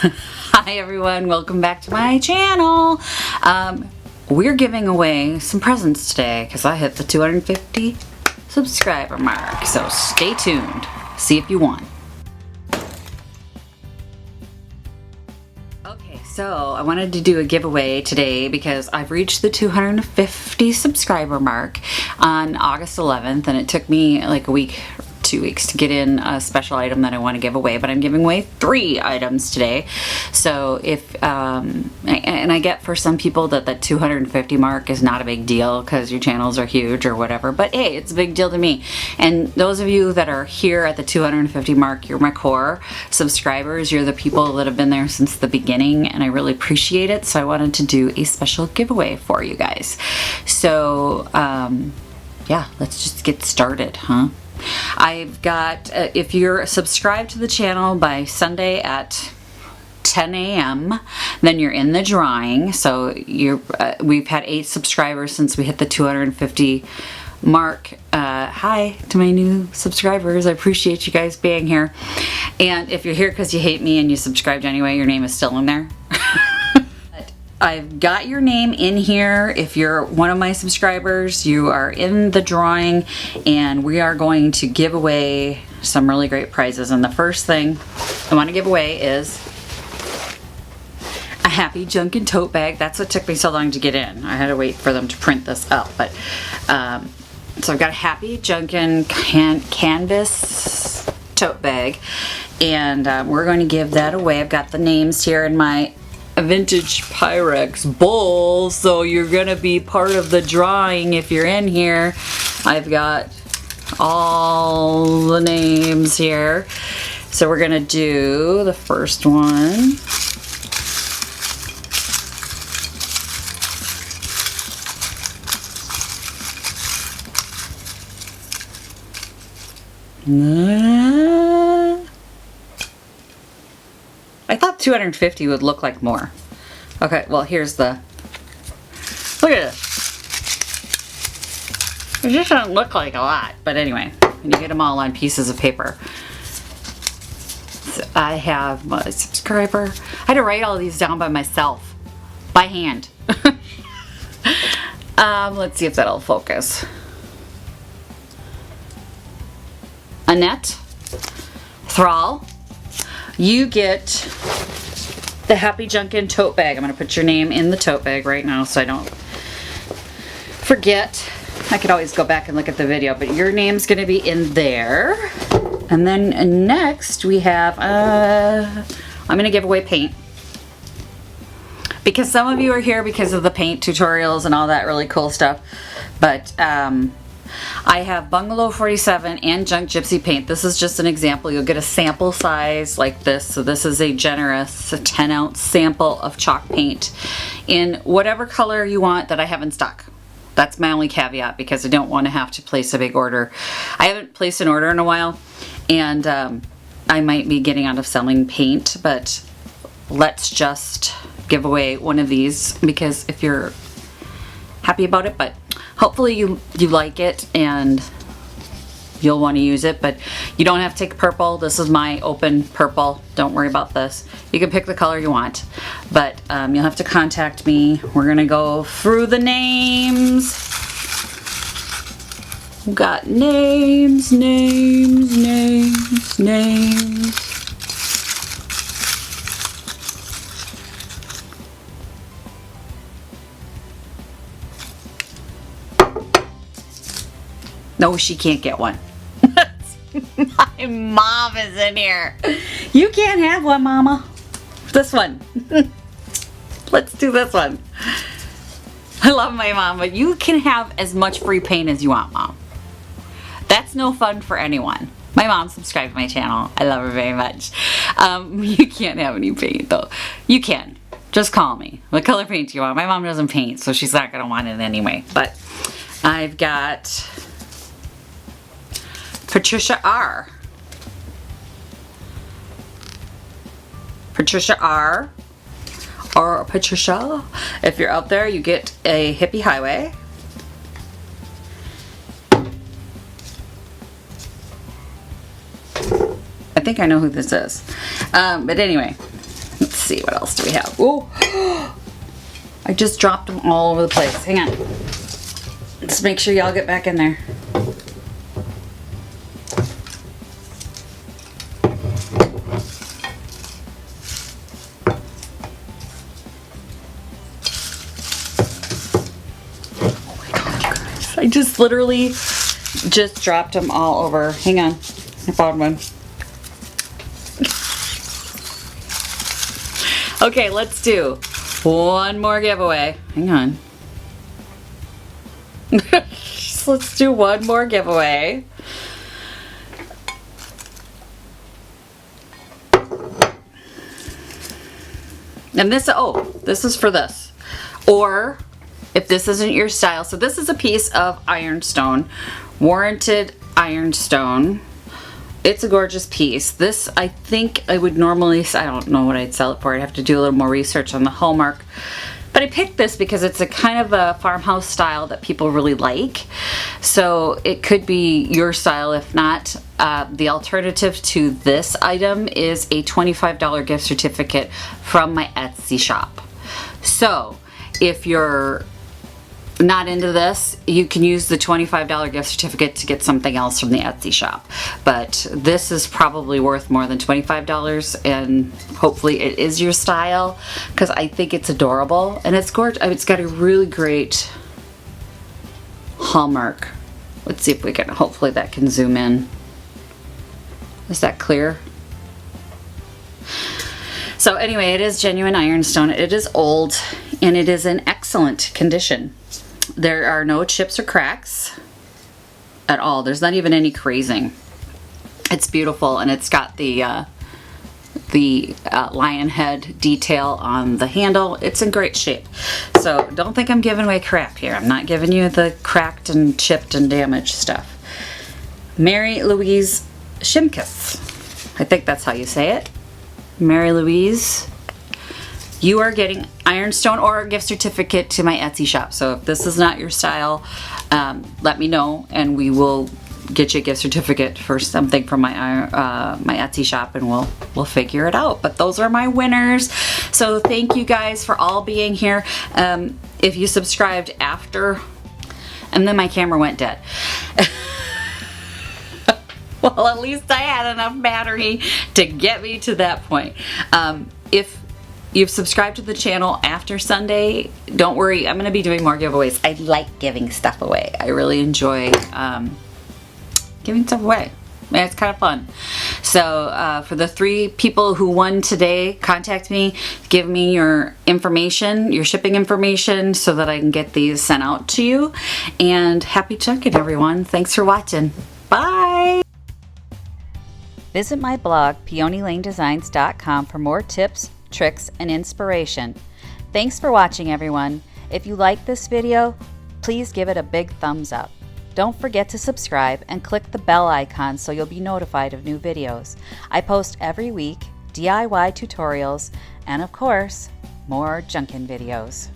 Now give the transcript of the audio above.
Hi everyone, welcome back to my channel. We're giving away some presents today because I hit the 250 subscriber mark, so stay tuned, see if you won. Okay, so I wanted to do a giveaway today because I've reached the 250 subscriber mark on August 11th, and it took me like a week, 2 weeks to get in a special item that I want to give away, but I'm giving away 3 items today. So if and I get for some people that the 250 mark is not a big deal because your channels are huge or whatever, but hey, it's a big deal to me. And those of you that are here at the 250 mark, you're my core subscribers. You're the people that have been there since the beginning, and I really appreciate it. So I wanted to do a special giveaway for you guys. So yeah, let's just get started, huh? I've got, if you're subscribed to the channel by Sunday at 10 a.m., then you're in the drawing. So you're, we've had 8 subscribers since we hit the 250 mark. Hi to my new subscribers. I appreciate you guys being here. And if you're here because you hate me and you subscribed anyway, your name is still in there. I've got your name in here. If you're one of my subscribers, you are in the drawing, and we are going to give away some really great prizes. And the first thing I want to give away is a Happy Junkin tote bag. That's what took me so long to get in. I had to wait for them to print this up. But so I've got a Happy Junkin canvas tote bag, and we're going to give that away. I've got the names here in my vintage Pyrex bowl, so you're gonna be part of the drawing if you're in here. I've got all the names here, so we're gonna do the first one. I thought 250 would look like more. Okay, well here's the, look at this. It just doesn't look like a lot, but anyway, when you get them all on pieces of paper. So I have my subscriber. I had to write all these down by myself, by hand. Let's see if that'll focus. Annette, Thrall. You get the Happy Junkin tote bag. I'm going to put your name in the tote bag right now so I don't forget. I could always go back and look at the video, but your name's going to be in there. And then next we have, I'm going to give away paint. Because some of you are here because of the paint tutorials and all that really cool stuff. But I have Bungalow 47 and Junk Gypsy paint. This is just an example. You'll get a sample size like this. So this is a generous 10-ounce sample of chalk paint in whatever color you want that I have in stock. That's my only caveat because I don't want to have to place a big order. I haven't placed an order in a while, and I might be getting out of selling paint, but let's just give away one of these because if you're happy about it, but hopefully you like it and you'll want to use it, but you don't have to take purple. This is my open purple. Don't worry about this. You can pick the color you want, but you'll have to contact me. We're gonna go through the names. We've got names. No, she can't get one. My mom is in here. You can't have one, Mama. This one. Let's do this one. I love my mom, but you can have as much free paint as you want, Mom. That's no fun for anyone. My mom subscribed to my channel. I love her very much. You can't have any paint, though. You can. Just call me. What color paint do you want? My mom doesn't paint, so she's not going to want it anyway. But I've got Patricia R. Patricia R. Or Patricia. If you're out there, you get a Hippie Highway. I think I know who this is. But anyway, let's see, what else do we have? Oh, I just dropped them all over the place. Hang on. Let's make sure y'all get back in there. Oh my God, you guys. I just literally just dropped them all over. Hang on. I found one. Okay, let's do one more giveaway. Hang on. Let's do one more giveaway. And this, oh, this is for this. Or if this isn't your style, so this is a piece of ironstone, warranted ironstone. It's a gorgeous piece. This, I think I would normally, I don't know what I'd sell it for. I'd have to do a little more research on the hallmark. But I picked this because it's a kind of a farmhouse style that people really like. So it could be your style. If not, the alternative to this item is a $25 gift certificate from my Etsy shop. So if you're not into this, you can use the $25 gift certificate to get something else from the Etsy shop. But this is probably worth more than $25, and hopefully it is your style, because I think it's adorable and it's gorgeous. It's got a really great hallmark. Let's see if we can, hopefully that can zoom in. Is that clear? So anyway, it is genuine ironstone. It is old and it is in excellent condition. There are no chips or cracks at all. There's not even any crazing. It's beautiful, and it's got the lion head detail on the handle. It's in great shape. So don't think I'm giving away crap here. I'm not giving you the cracked and chipped and damaged stuff. Mary Louise Shimkus. I think that's how you say it. Mary Louise. You are getting ironstone or a gift certificate to my Etsy shop. So if this is not your style, let me know and we will get you a gift certificate for something from my my Etsy shop, and we'll figure it out. But those are my winners. So thank you guys for all being here. If you subscribed after, and then my camera went dead. Well, at least I had enough battery to get me to that point. If you've subscribed to the channel after Sunday, don't worry, I'm going to be doing more giveaways. I like giving stuff away. I really enjoy giving stuff away. Man, it's kind of fun. So for the 3 people who won today, contact me, give me your information, your shipping information, so that I can get these sent out to you. And happy chunking, everyone. Thanks for watching. Bye! Visit my blog, peonylanedesigns.com, for more tips, tricks, and inspiration. Thanks for watching, everyone. If you like this video, please give it a big thumbs up. Don't forget to subscribe and click the bell icon so you'll be notified of new videos. I post every week DIY tutorials and, of course, more Junkin videos.